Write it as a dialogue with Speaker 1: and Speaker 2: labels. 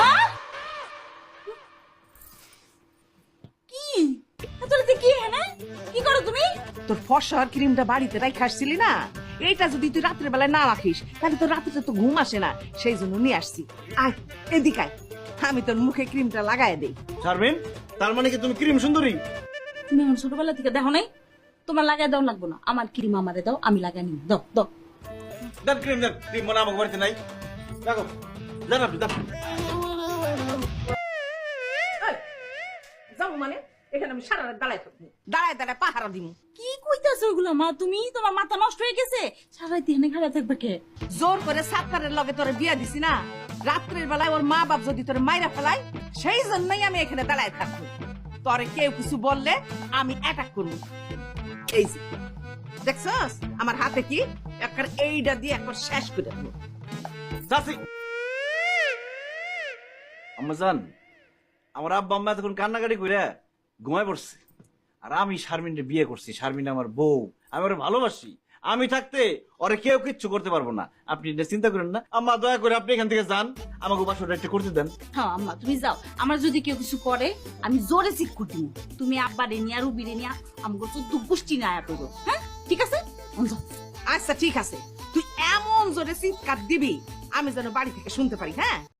Speaker 1: মা কি তোরা কি হ্যাঁ কি করো তুমি?
Speaker 2: তোর ফসর ক্রিমটা বাড়িতে রাখা আসছিলি না, এইটা যদি তুই রাত্রে বেলায় না রাখিস তাহলে তোর রাত্রে তো ঘুম আসে না, সেই জন্য নিয়ে আসছি। আয় এদিকে আয়, আমি তোর মুখে ক্রিমটা লাগাই দেই।
Speaker 3: শারমিন, তার মানে কি তুমি ক্রিম সুন্দরী?
Speaker 1: তুমি এখন ছোটবেলা থেকে দেখো নাই? তোমার লাগাই দাও লাগবো না, আমার ক্রিম আমারে দাও, আমি লাগাই নিব। দাও দাও।
Speaker 3: দেন ক্রিম, দেন ক্রিম। মনে আমাকে বাড়িতে নাই, দেখো দেন আপনি দেন।
Speaker 2: যাবো মানে এখানে আমি সারা রাত দাঁড়ায় থাকবো, দাঁড়ায় দাঁড়ায় পাহারা দিব।
Speaker 1: কি কইতাছো ওগুলা মা? তুমি তোমার মাথা নষ্ট হয়ে গেছে, সারাই দিনে খাড়া থাকবে কে?
Speaker 2: জোর করে সাত্তারের লগে তোরে বিয়া দিছি না, রাত্রের বেলায় ওর মা বাপ যদি তোরে মাইরা ফেলায় সেই জন্যই আমি এখানে দাঁড়ায় থাকবো। তোরে কেউ কিছু বললে আমি অ্যাটাক করবো। এই যে দেখছস আমার হাতে কি, একবার এইটা দিয়ে একবার শেষ করে দেবো।
Speaker 3: চাচি, আম্মা জান, আমার আব্বা আম্মা তখন কান্নাকাটি করে ঘুমায় পড়ছে, আর আমি শারমিনকে বিয়ে করছি। শারমিন আমার বউ, আমি ওরে ভালোবাসি। আমি থাকতে ওরে কেউ কিচ্ছু করতে পারবো না। আপনি এটা চিন্তা করেন না আম্মা, দয়া করে আপনি এখান থেকে যান, আমাকে বাসটা একটু করতে দেন।
Speaker 1: হ্যাঁ আম্মা তুমি যাও, আমার যদি কেউ কিছু করে আমি জোরে চিক করে দিব। তুমি আব্বা রে নিয়া রুবি রে নিয়া আমাকে চোদ্দ গোষ্ঠী না আয়া করো। হ্যাঁ ঠিক আছে, যাও।
Speaker 2: আচ্ছা ঠিক আছে, তুই এমন জোরে চিৎকার দিবি আমি যেন বাড়ি থেকে শুনতে পারি। হ্যাঁ